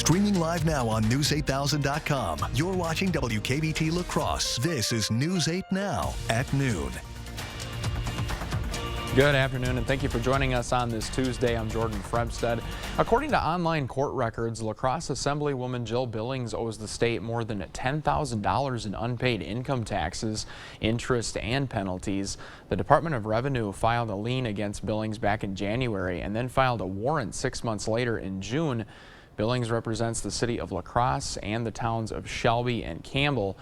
Streaming live now on News8000.com. You're watching WKBT La Crosse. This is News 8 Now at noon. Good afternoon, and thank you for joining us on this Tuesday. I'm Jordan Fremstead. According to online court records, La Crosse Assemblywoman Jill Billings owes the state more than $10,000 in unpaid income taxes, interest, and penalties. The Department of Revenue filed a lien against Billings back in January and then filed a warrant 6 months later in June. Billings represents the city of La Crosse and the towns of Shelby and Campbell.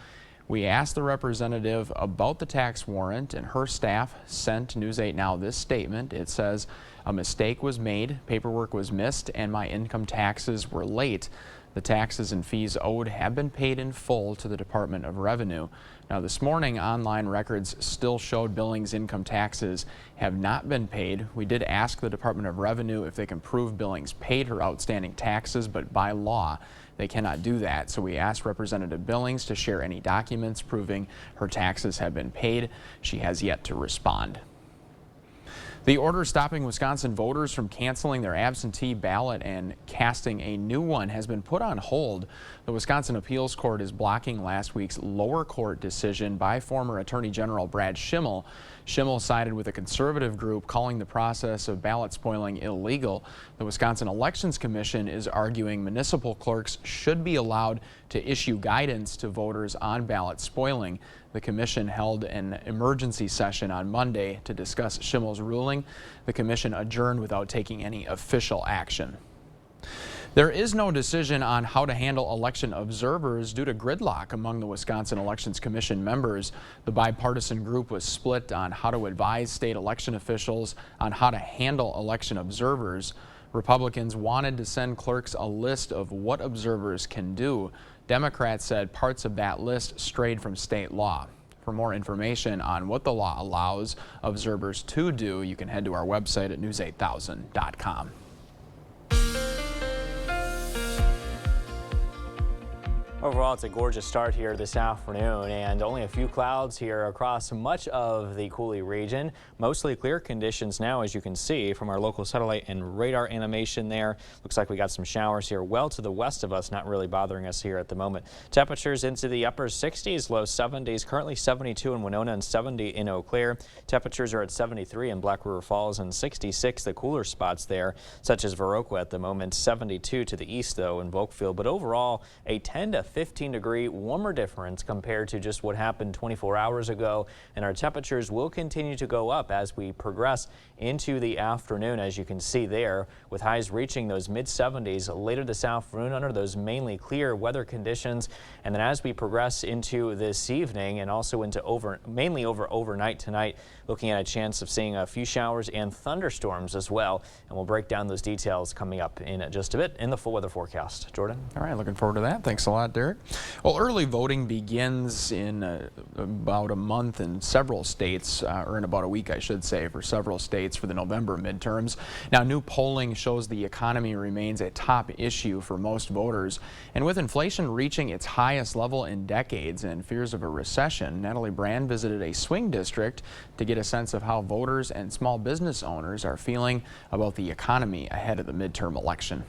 We asked the representative about the tax warrant, and her staff sent News 8 Now this statement. It says, "A mistake was made, paperwork was missed, and my income taxes were late. The taxes and fees owed have been paid in full to the Department of Revenue." Now this morning, online records still showed Billings' income taxes have not been paid. We did ask the Department of Revenue if they can prove Billings paid her outstanding taxes, but by law, they cannot do that. So we asked Representative Billings to share any documents proving her taxes have been paid. She has yet to respond. The order stopping Wisconsin voters from canceling their absentee ballot and casting a new one has been put on hold. The Wisconsin Appeals Court is blocking last week's lower court decision by former Attorney General Brad Schimmel. Schimmel sided with a conservative group calling the process of ballot spoiling illegal. The Wisconsin Elections Commission is arguing municipal clerks should be allowed to issue guidance to voters on ballot spoiling. The commission held an emergency session on Monday to discuss Schimmel's ruling. The commission adjourned without taking any official action. There is no decision on how to handle election observers due to gridlock among the Wisconsin Elections Commission members. The bipartisan group was split on how to advise state election officials on how to handle election observers. Republicans wanted to send clerks a list of what observers can do. Democrats said parts of that list strayed from state law. For more information on what the law allows observers to do, you can head to our website at news8000.com. Overall, it's a gorgeous start here this afternoon, and only a few clouds here across much of the Coulee region. Mostly clear conditions now, as you can see from our local satellite and radar animation there. Looks like we got some showers here well to the west of us, not really bothering us here at the moment. Temperatures into the upper 60s, low 70s, currently 72 in Winona and 70 in Eau Claire. Temperatures are at 73 in Black River Falls and 66 the cooler spots there, such as Viroqua at the moment, 72 to the east though in Volkfield. But overall, a 10 to 15-degree warmer difference compared to just what happened 24 hours ago, and our temperatures will continue to go up as we progress into the afternoon, as you can see there, with highs reaching those mid-70s later this afternoon under those mainly clear weather conditions. And then as we progress into this evening and also into mainly overnight tonight, looking at a chance of seeing a few showers and thunderstorms as well. And we'll break down those details coming up in just a bit in the full weather forecast. Jordan? All right, looking forward to that. Thanks a lot, Derek. Well, early voting begins in about a month in several states, or in about a week, I should say, for several states for the November midterms. Now, new polling shows the economy remains a top issue for most voters. And with inflation reaching its highest level in decades and fears of a recession, Natalie Brand visited a swing district to get a sense of how voters and small business owners are feeling about the economy ahead of the midterm election.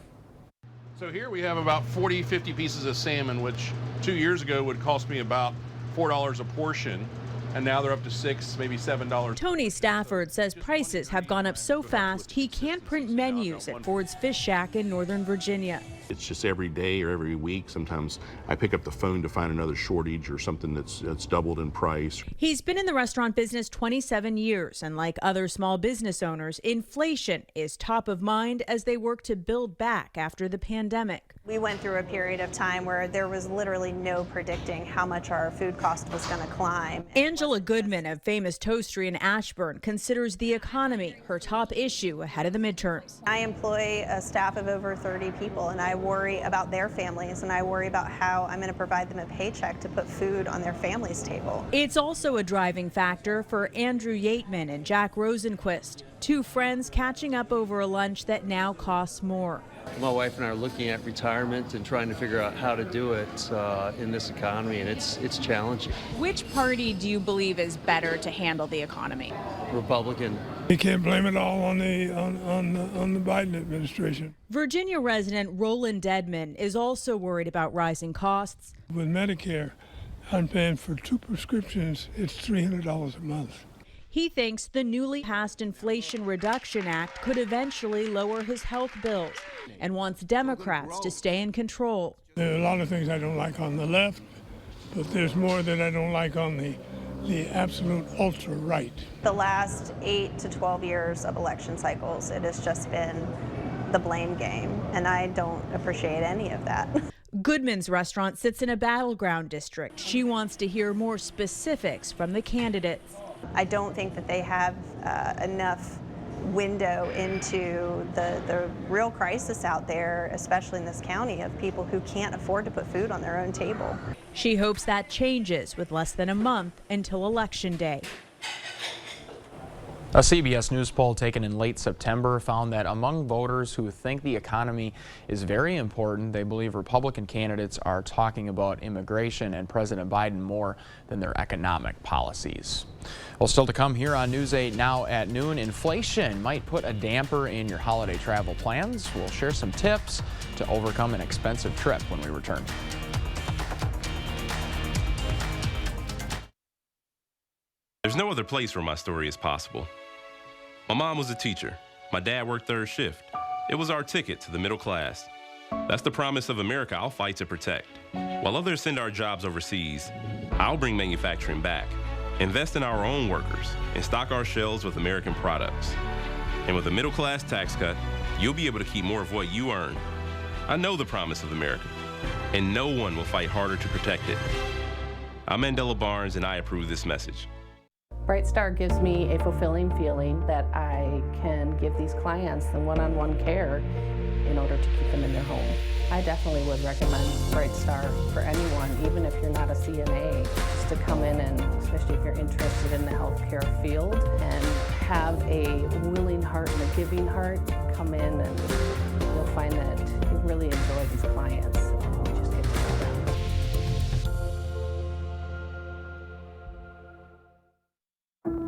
So here we have about 40, 50 pieces of salmon, which 2 years ago would cost me about $4 a portion. And now they're up to $6, maybe $7. Tony Stafford says prices have gone up so fast he can't print menus at Ford's Fish Shack in Northern Virginia. It's just every day or every week. Sometimes I pick up the phone to find another shortage or something that's doubled in price. He's been in the restaurant business 27 years, and like other small business owners, inflation is top of mind as they work to build back after the pandemic. We went through a period of time where there was literally no predicting how much our food cost was going to climb. Angela Goodman of Famous Toastery in Ashburn considers the economy her top issue ahead of the midterms. I employ a staff of over 30 people, and I worry about their families, and I worry about how I'm going to provide them a paycheck to put food on their family's table. It's also a driving factor for Andrew Yateman and Jack Rosenquist, two friends catching up over a lunch that now costs more. My wife and I are looking at retirement and trying to figure out how to do it in this economy, and it's challenging. Which party do you believe is better to handle the economy? Republican. You can't blame it all on the Biden administration. Virginia resident Roland Dedman is also worried about rising costs. With Medicare, I'm paying for 2 prescriptions. It's $300 a month. He thinks the newly passed Inflation Reduction Act could eventually lower his health bills and wants Democrats to stay in control. There are a lot of things I don't like on the left, but there's more that I don't like on the absolute ultra-right. The last 8 to 12 years of election cycles, it has just been the blame game, and I don't appreciate any of that. Goodman's restaurant sits in a battleground district. She wants to hear more specifics from the candidates. I don't think that they have enough window into the real crisis out there, especially in this county, of people who can't afford to put food on their own table. She hopes that changes with less than a month until Election Day. A CBS News poll taken in late September found that among voters who think the economy is very important, they believe Republican candidates are talking about immigration and President Biden more than their economic policies. Well, still to come here on News 8 now at noon, inflation might put a damper in your holiday travel plans. We'll share some tips to overcome an expensive trip when we return. There's no other place where my story is possible. My mom was a teacher. My dad worked third shift. It was our ticket to the middle class. That's the promise of America I'll fight to protect. While others send our jobs overseas, I'll bring manufacturing back, invest in our own workers, and stock our shelves with American products. And with a middle class tax cut, you'll be able to keep more of what you earn. I know the promise of America, and no one will fight harder to protect it. I'm Mandela Barnes, and I approve this message. Bright Star gives me a fulfilling feeling that I can give these clients the one-on-one care in order to keep them in their home. I definitely would recommend Bright Star for anyone, even if you're not a CNA, just to come in and, especially if you're interested in the healthcare field, and have a willing heart and a giving heart, come in and you'll find that you really enjoy these clients. And you just get to know them.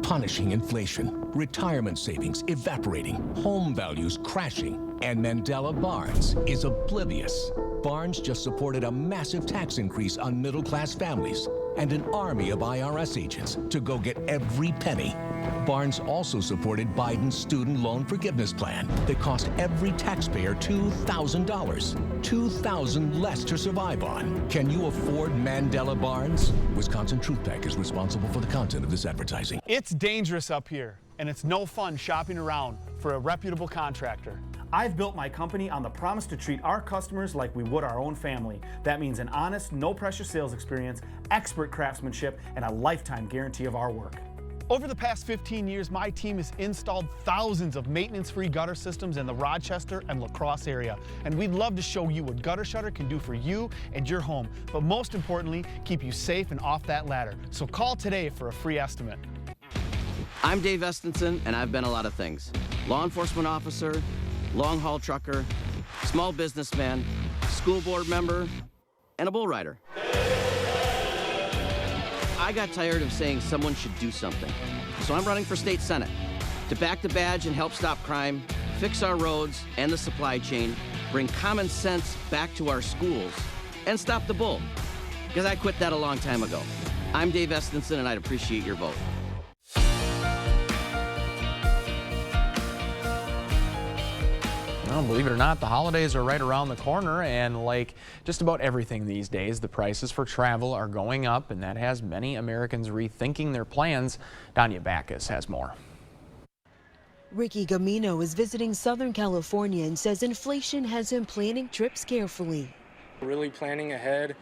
Punishing inflation, retirement savings evaporating, home values crashing, and Mandela Barnes is oblivious. Barnes just supported a massive tax increase on middle-class families and an army of IRS agents to go get every penny. Barnes also supported Biden's student loan forgiveness plan that cost every taxpayer $2,000. $2,000 less to survive on. Can you afford Mandela Barnes? Wisconsin Truth Pack is responsible for the content of this advertising. It's dangerous up here, and it's no fun shopping around for a reputable contractor. I've built my company on the promise to treat our customers like we would our own family. That means an honest, no-pressure sales experience, expert craftsmanship, and a lifetime guarantee of our work. Over the past 15 years, my team has installed thousands of maintenance-free gutter systems in the Rochester and La Crosse area. And we'd love to show you what Gutter Shutter can do for you and your home, but most importantly, keep you safe and off that ladder. So call today for a free estimate. I'm Dave Estenson, and I've been a lot of things. Law enforcement officer, long-haul trucker, small businessman, school board member, and a bull rider. I got tired of saying someone should do something, so I'm running for state senate to back the badge and help stop crime, fix our roads and the supply chain, bring common sense back to our schools, and stop the bull, because I quit that a long time ago. I'm Dave Estenson, and I'd appreciate your vote. Well, believe it or not, the holidays are right around the corner, and like just about everything these days, the prices for travel are going up, and that has many Americans rethinking their plans. Danya Backus has more. Ricky Gamino is visiting Southern California and says inflation has him planning trips carefully. Really planning ahead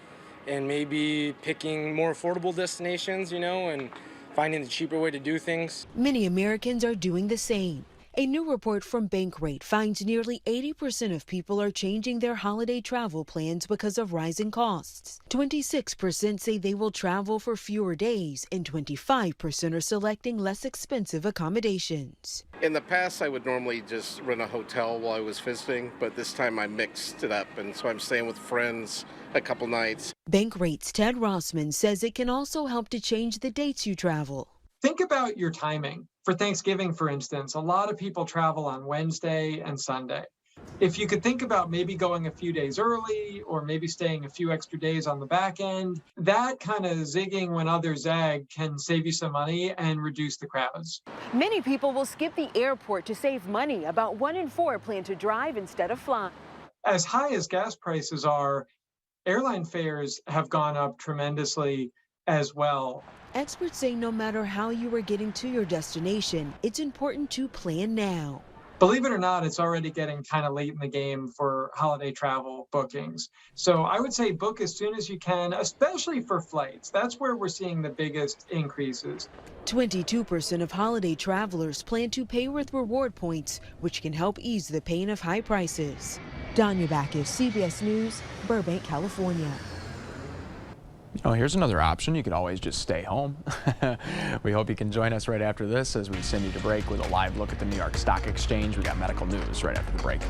and maybe picking more affordable destinations, and finding the cheaper way to do things. Many Americans are doing the same. A new report from Bankrate finds nearly 80% of people are changing their holiday travel plans because of rising costs. 26% say they will travel for fewer days, and 25% are selecting less expensive accommodations. In the past, I would normally just rent a hotel while I was visiting, but this time I mixed it up, and so I'm staying with friends a couple nights. Bankrate's Ted Rossman says it can also help to change the dates you travel. Think about your timing. For Thanksgiving, for instance, a lot of people travel on Wednesday and Sunday. If you could think about maybe going a few days early or maybe staying a few extra days on the back end, that kind of zigging when others zag can save you some money and reduce the crowds. Many people will skip the airport to save money. About 1 in 4 plan to drive instead of fly. As high as gas prices are, airline fares have gone up tremendously as well. Experts say no matter how you are getting to your destination, it's important to plan now. Believe it or not, it's already getting kind of late in the game for holiday travel bookings. So I would say book as soon as you can, especially for flights. That's where we're seeing the biggest increases. 22% of holiday travelers plan to pay with reward points, which can help ease the pain of high prices. Danya Backus, CBS News, Burbank, California. Here's another option. You could always just stay home. We hope you can join us right after this as we send you to break with a live look at the New York Stock Exchange. We got medical news right after the break.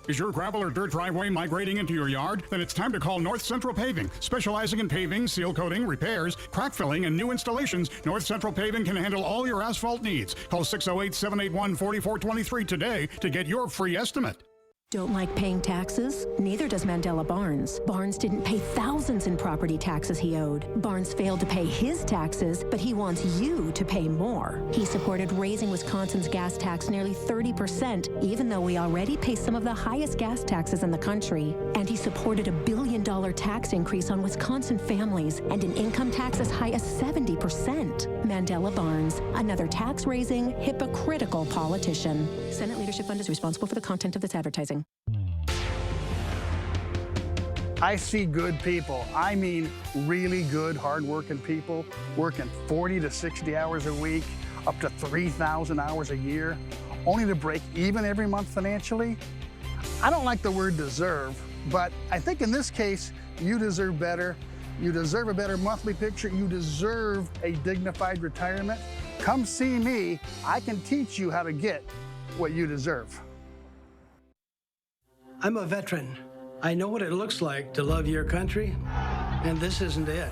Is your gravel or dirt driveway migrating into your yard? Then it's time to call North Central Paving. Specializing in paving, seal coating, repairs, crack filling, and new installations, North Central Paving can handle all your asphalt needs. Call 608-781-4423 today to get your free estimate. Don't like paying taxes? Neither does Mandela Barnes. Barnes didn't pay thousands in property taxes he owed. Barnes failed to pay his taxes, but he wants you to pay more. He supported raising Wisconsin's gas tax nearly 30%, even though we already pay some of the highest gas taxes in the country. And he supported $1 billion tax increase on Wisconsin families and an income tax as high as 70%. Mandela Barnes, another tax-raising, hypocritical politician. Senate Leadership Fund is responsible for the content of this advertising. I see good people. I mean really good, hardworking people working 40 to 60 hours a week, up to 3,000 hours a year, only to break even every month financially. I don't like the word deserve, but I think in this case, you deserve better. You deserve a better monthly picture. You deserve a dignified retirement. Come see me. I can teach you how to get what you deserve. I'm a veteran. I know what it looks like to love your country, and this isn't it.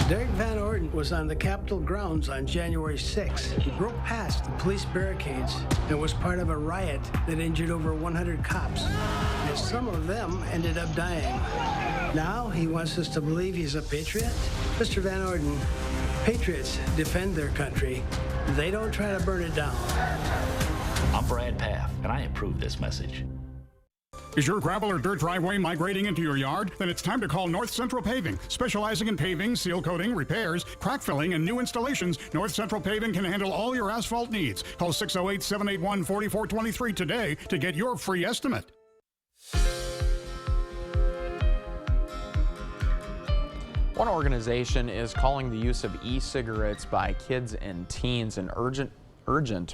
Derek Van Orden was on the Capitol grounds on January 6th. He broke past the police barricades and was part of a riot that injured over 100 cops, and some of them ended up dying. Now he wants us to believe he's a patriot? Mr. Van Orden, patriots defend their country. They don't try to burn it down. I'm Brad Paff, and I approve this message. Is your gravel or dirt driveway migrating into your yard? Then it's time to call North Central Paving. Specializing in paving, seal coating, repairs, crack filling, and new installations, North Central Paving can handle all your asphalt needs. Call 608-781-4423 today to get your free estimate. One organization is calling the use of e-cigarettes by kids and teens an urgent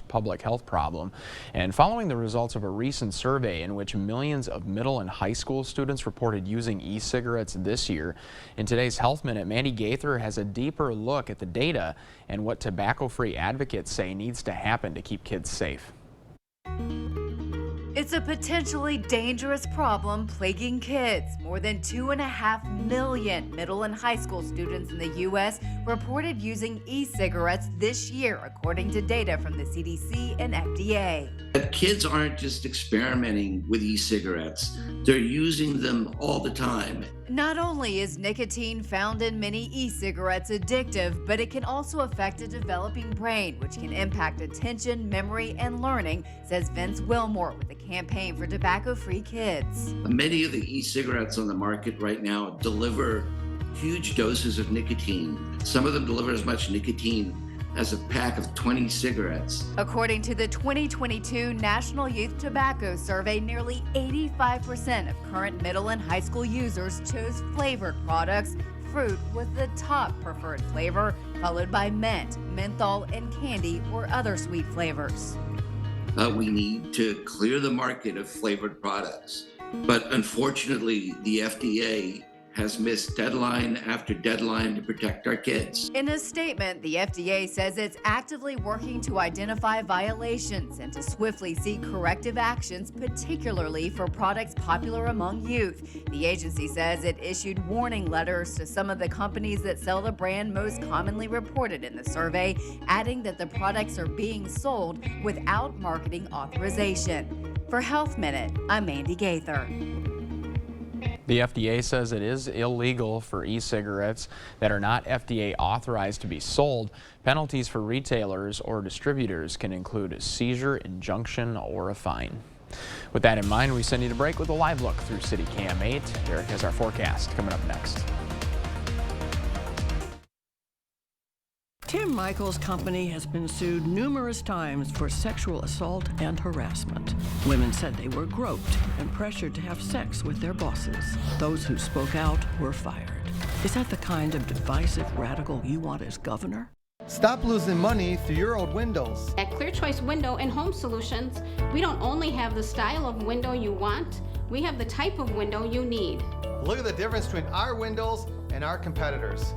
public health problem, and following the results of a recent survey in which millions of middle and high school students reported using e-cigarettes this year. In today's Health Minute, Mandy Gaither has a deeper look at the data and what tobacco-free advocates say needs to happen to keep kids safe. It's a potentially dangerous problem plaguing kids. More than 2.5 million middle and high school students in the U.S. reported using e-cigarettes this year, according to data from the CDC and FDA. Kids aren't just experimenting with e-cigarettes. They're using them all the time. Not only is nicotine found in many e-cigarettes addictive, but it can also affect a developing brain, which can impact attention, memory, and learning, says Vince Wilmore with the Campaign for Tobacco-Free Kids. Many of the e-cigarettes on the market right now deliver huge doses of nicotine. Some of them deliver as much nicotine as a pack of 20 cigarettes. According to the 2022 National Youth Tobacco Survey, nearly 85% of current middle and high school users chose flavored products. Fruit was the top preferred flavor, followed by mint, menthol, and candy or other sweet flavors. We need to clear the market of flavored products. But unfortunately, the FDA has missed deadline after deadline to protect our kids. In a statement, the FDA says it's actively working to identify violations and to swiftly seek corrective actions, particularly for products popular among youth. The agency says it issued warning letters to some of the companies that sell the brand most commonly reported in the survey, adding that the products are being sold without marketing authorization. For Health Minute, I'm Mandy Gaither. The FDA says it is illegal for e-cigarettes that are not FDA authorized to be sold. Penalties for retailers or distributors can include a seizure, injunction, or a fine. With that in mind, we send you to break with a live look through City Cam 8. Derek has our forecast coming up next. Tim Michaels' company has been sued numerous times for sexual assault and harassment. Women said they were groped and pressured to have sex with their bosses. Those who spoke out were fired. Is that the kind of divisive radical you want as governor? Stop losing money through your old windows. At Clear Choice Window and Home Solutions, we don't only have the style of window you want, we have the type of window you need. Look at the difference between our windows and our competitors.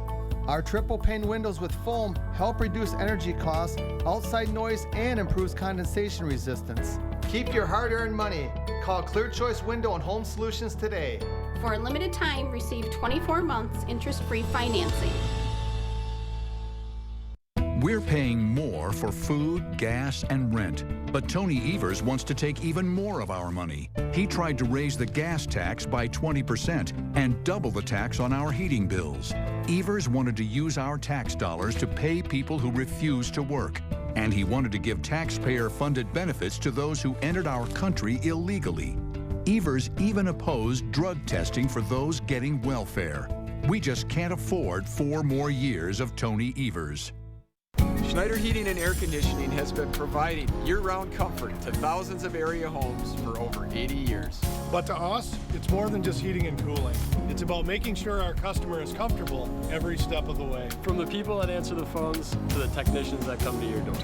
Our triple pane windows with foam help reduce energy costs, outside noise, and improves condensation resistance. Keep your hard-earned money. Call Clear Choice Window and Home Solutions today. For a limited time, receive 24 months interest-free financing. We're paying more for food, gas, and rent. But Tony Evers wants to take even more of our money. He tried to raise the gas tax by 20% and double the tax on our heating bills. Evers wanted to use our tax dollars to pay people who refuse to work. And he wanted to give taxpayer-funded benefits to those who entered our country illegally. Evers even opposed drug testing for those getting welfare. We just can't afford 4 more years of Tony Evers. Schneider Heating and Air Conditioning has been providing year-round comfort to thousands of area homes for over 80 years. But to us, it's more than just heating and cooling. It's about making sure our customer is comfortable every step of the way. From the people that answer the phones to the technicians that come to your door,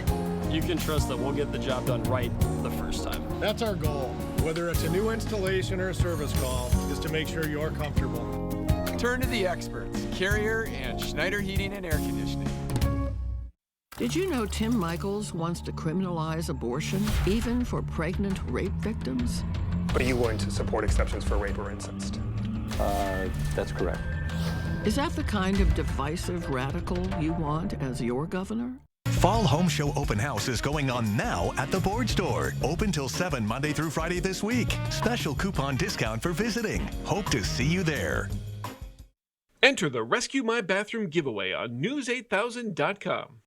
you can trust that we'll get the job done right the first time. That's our goal, whether it's a new installation or a service call, is to make sure you're comfortable. Turn to the experts, Carrier and Schneider Heating and Air Conditioning. Did you know Tim Michaels wants to criminalize abortion, even for pregnant rape victims? But are you willing to support exceptions for rape or incest? That's correct. Is that the kind of divisive radical you want as your governor? Fall Home Show Open House is going on now at the Board Store. Open till 7 Monday through Friday this week. Special coupon discount for visiting. Hope to see you there. Enter the Rescue My Bathroom giveaway on news8000.com.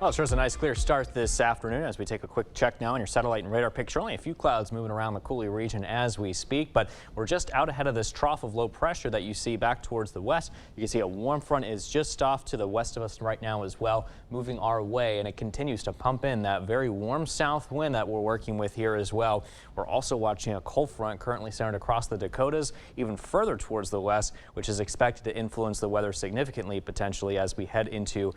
Well, it sure is a nice clear start this afternoon as we take a quick check now on your satellite and radar picture. Only a few clouds moving around the Coulee region as we speak, but we're just out ahead of this trough of low pressure that you see back towards the west. You can see a warm front is just off to the west of us right now as well, moving our way, and it continues to pump in that very warm south wind that we're working with here as well. We're also watching a cold front currently centered across the Dakotas, even further towards the west, which is expected to influence the weather significantly potentially as we head into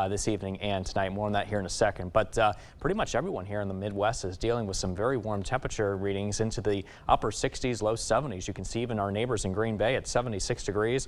this evening and tonight. More on that here in a second, but pretty much everyone here in the Midwest is dealing with some very warm temperature readings into the upper 60s, low 70s. You can see even our neighbors in Green Bay at 76 degrees,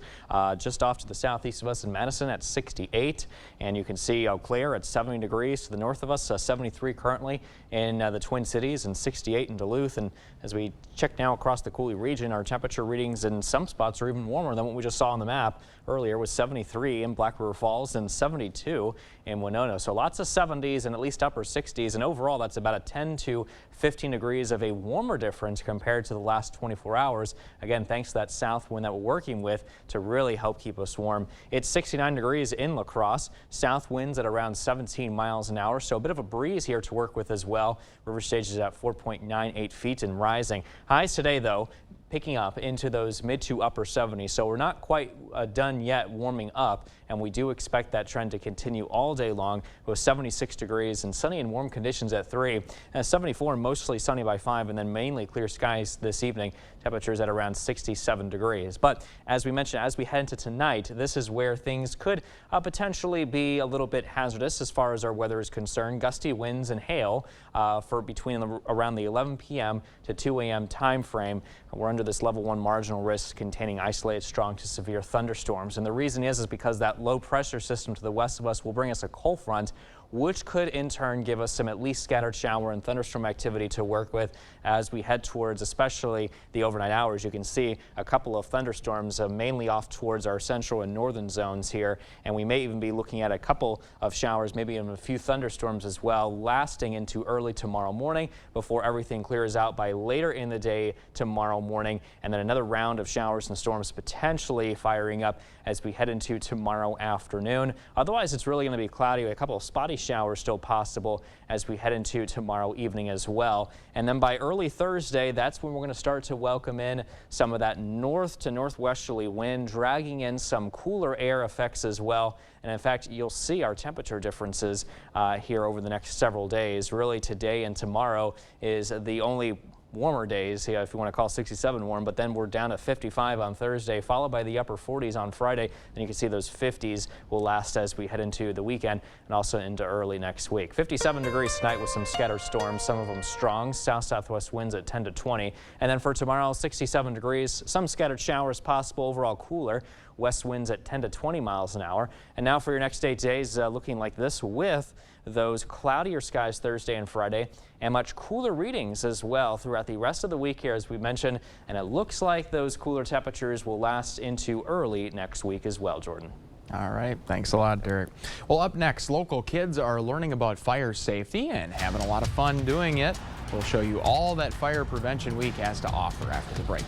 just off to the southeast of us in Madison at 68, and you can see Eau Claire at 70 degrees to the north of us, 73 currently in the Twin Cities and 68 in Duluth. And as we check now across the Coulee region, our temperature readings in some spots are even warmer than what we just saw on the map earlier, with 73 in Black River Falls and 72 in Winona. So lots of 70s and at least upper 60s, and overall that's about a 10 to 15 degrees of a warmer difference compared to the last 24 hours. Again, thanks to that south wind that we're working with to really help keep us warm. It's 69 degrees in La Crosse, south winds at around 17 miles an hour, so a bit of a breeze here to work with as well. River stage is at 4.98 feet and rising. Highs today though picking up into those mid to upper 70s, so we're not quite done yet warming up, and we do expect that trend to continue all day long with 76 degrees and sunny and warm conditions at 3, and 74 mostly sunny by 5, and then mainly clear skies this evening. temperatures at around 67 degrees. But as we mentioned, as we head into tonight, this is where things could potentially be a little bit hazardous as far as our weather is concerned. Gusty winds and hail for around the 11 p.m. to 2 a.m. time frame. We're under this level 1 marginal risk containing isolated strong to severe thunderstorms. And the reason is because that low pressure system to the west of us will bring us a cold front, which could in turn give us some at least scattered shower and thunderstorm activity to work with as we head towards especially the overnight hours. You can see a couple of thunderstorms mainly off towards our central and northern zones here, and we may even be looking at a couple of showers, maybe even a few thunderstorms as well, lasting into early tomorrow morning before everything clears out by later in the day tomorrow morning, and then another round of showers and storms potentially firing up as we head into tomorrow afternoon. Otherwise, it's really going to be cloudy with a couple of spotty showers still possible as we head into tomorrow evening as well. And then by early Thursday, that's when we're going to start to welcome in some of that north to northwesterly wind, dragging in some cooler air effects as well. And in fact, you'll see our temperature differences here over the next several days. Really, today and tomorrow is the only warmer days, if you want to call 67 warm, but then we're down to 55 on Thursday, followed by the upper 40s on Friday. And you can see those 50s will last as we head into the weekend and also into early next week. 57 degrees tonight with some scattered storms, some of them strong, south-southwest winds at 10 to 20. And then for tomorrow, 67 degrees, some scattered showers possible, overall cooler. West winds at 10 to 20 miles an hour. And now for your next 8 days, looking like this with those cloudier skies Thursday and Friday and much cooler readings as well throughout the rest of the week here, as we mentioned. And it looks like those cooler temperatures will last into early next week as well, Jordan. All right. Thanks a lot, Derek. Well, up next, local kids are learning about fire safety and having a lot of fun doing it. We'll show you all that Fire Prevention Week has to offer after the break.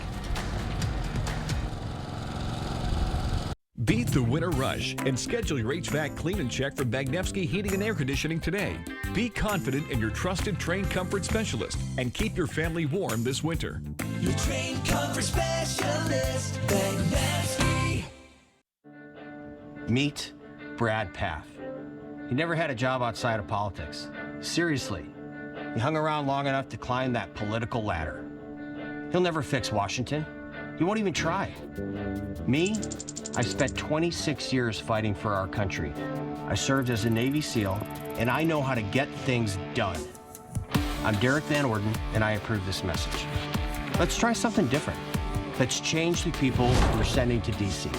Beat the winter rush and schedule your HVAC clean and check from Bagnevsky Heating and Air Conditioning today. Be confident in your trusted Trane Comfort specialist and keep your family warm this winter. Your Trane Comfort specialist, Bagnevsky. Meet Brad Paff. He never had a job outside of politics. Seriously, he hung around long enough to climb that political ladder. He'll never fix Washington. He won't even try. Me, I spent 26 years fighting for our country. I served as a Navy SEAL, and I know how to get things done. I'm Derek Van Orden, and I approve this message. Let's try something different. Let's change the people we're sending to D.C.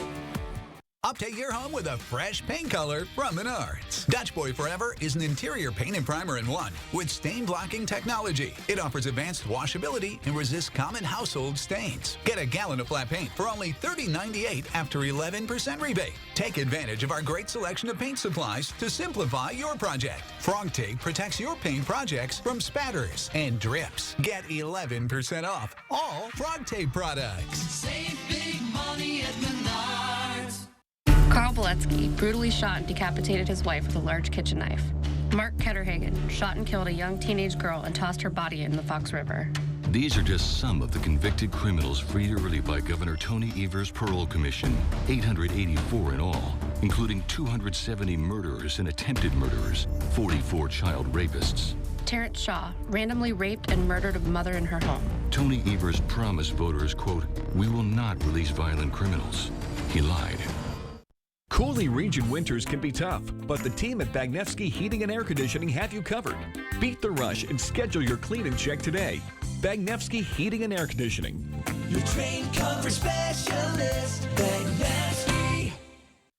Update your home with a fresh paint color from Menards. Dutch Boy Forever is an interior paint and primer in one with stain-blocking technology. It offers advanced washability and resists common household stains. Get a gallon of flat paint for only $30.98 after 11% rebate. Take advantage of our great selection of paint supplies to simplify your project. Frog Tape protects your paint projects from spatters and drips. Get 11% off all Frog Tape products. Save big money at Menards. Carl Beletsky brutally shot and decapitated his wife with a large kitchen knife. Mark Ketterhagen shot and killed a young teenage girl and tossed her body in the Fox River. These are just some of the convicted criminals freed early by Governor Tony Evers' parole commission, 884 in all, including 270 murderers and attempted murderers, 44 child rapists. Terrence Shaw randomly raped and murdered a mother in her home. Tony Evers promised voters, quote, "We will not release violent criminals." He lied. Coulee region winters can be tough, but the team at Bagnevsky Heating and Air Conditioning have you covered. Beat the rush and schedule your clean and check today. Bagnevsky Heating and Air Conditioning. Your Trane Comfort specialist, Bagnevsky.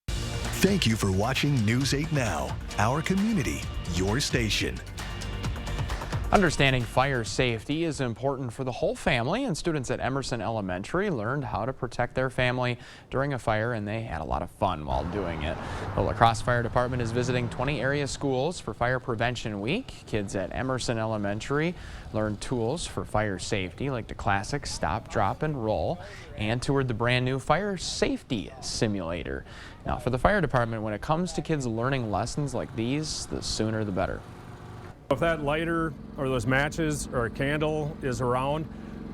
Thank you for watching News 8 Now, our community, your station. Understanding fire safety is important for the whole family, and students at Emerson Elementary learned how to protect their family during a fire, and they had a lot of fun while doing it. The La Crosse Fire Department is visiting 20 area schools for Fire Prevention Week. Kids at Emerson Elementary learned tools for fire safety like the classic stop, drop, and roll, and toured the brand new fire safety simulator. Now, for the fire department, when it comes to kids learning lessons like these, the sooner the better. If that lighter or those matches or a candle is around,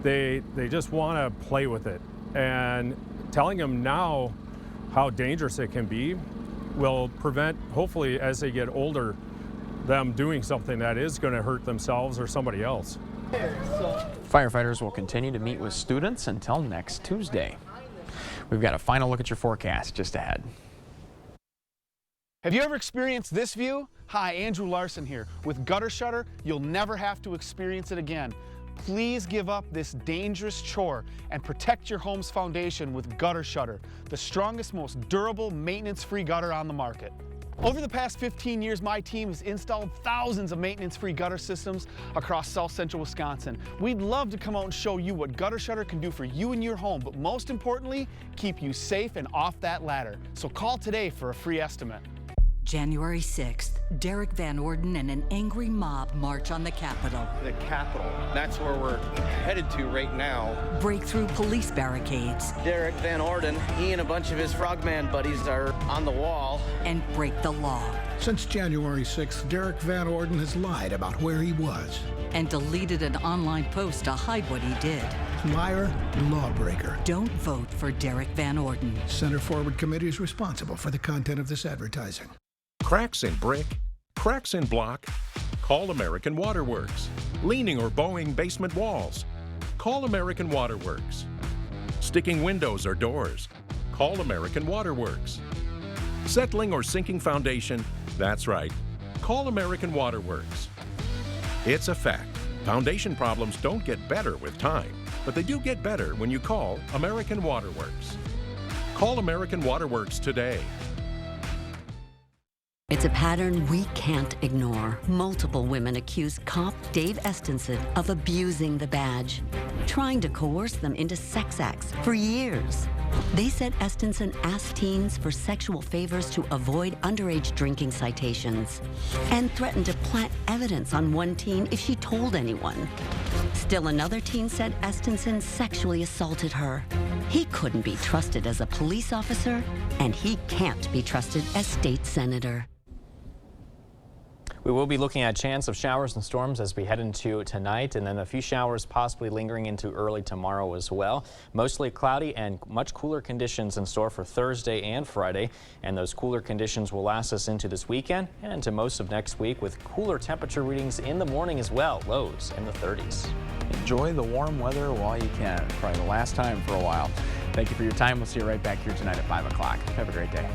they just want to play with it. And telling them now how dangerous it can be will prevent, hopefully as they get older, them doing something that is going to hurt themselves or somebody else. Firefighters will continue to meet with students until next Tuesday. We've got a final look at your forecast just ahead. Have you ever experienced this view? Hi, Andrew Larson here. With Gutter Shutter, you'll never have to experience it again. Please give up this dangerous chore and protect your home's foundation with Gutter Shutter, the strongest, most durable, maintenance-free gutter on the market. Over the past 15 years, my team has installed thousands of maintenance-free gutter systems across South Central Wisconsin. We'd love to come out and show you what Gutter Shutter can do for you and your home, but most importantly, keep you safe and off that ladder. So call today for a free estimate. January 6th, Derek Van Orden and an angry mob march on the Capitol. The Capitol, that's where we're headed to right now. Break through police barricades. Derek Van Orden, he and a bunch of his frogman buddies are on the wall. And break the law. Since January 6th, Derek Van Orden has lied about where he was. And deleted an online post to hide what he did. Liar, lawbreaker. Don't vote for Derek Van Orden. Center Forward Committee is responsible for the content of this advertising. Cracks in brick, cracks in block, call American Waterworks. Leaning or bowing basement walls, call American Waterworks. Sticking windows or doors, call American Waterworks. Settling or sinking foundation, that's right, call American Waterworks. It's a fact, foundation problems don't get better with time, but they do get better when you call American Waterworks. Call American Waterworks today. It's a pattern we can't ignore. Multiple women accuse cop Dave Estenson of abusing the badge, trying to coerce them into sex acts for years. They said Estenson asked teens for sexual favors to avoid underage drinking citations and threatened to plant evidence on one teen if she told anyone. Still another teen said Estenson sexually assaulted her. He couldn't be trusted as a police officer, and he can't be trusted as state senator. We will be looking at chance of showers and storms as we head into tonight, and then a few showers possibly lingering into early tomorrow as well. Mostly cloudy and much cooler conditions in store for Thursday and Friday, and those cooler conditions will last us into this weekend and into most of next week, with cooler temperature readings in the morning as well, lows in the 30s. Enjoy the warm weather while you can. Probably the last time for a while. Thank you for your time. We'll see you right back here tonight at 5 o'clock. Have a great day.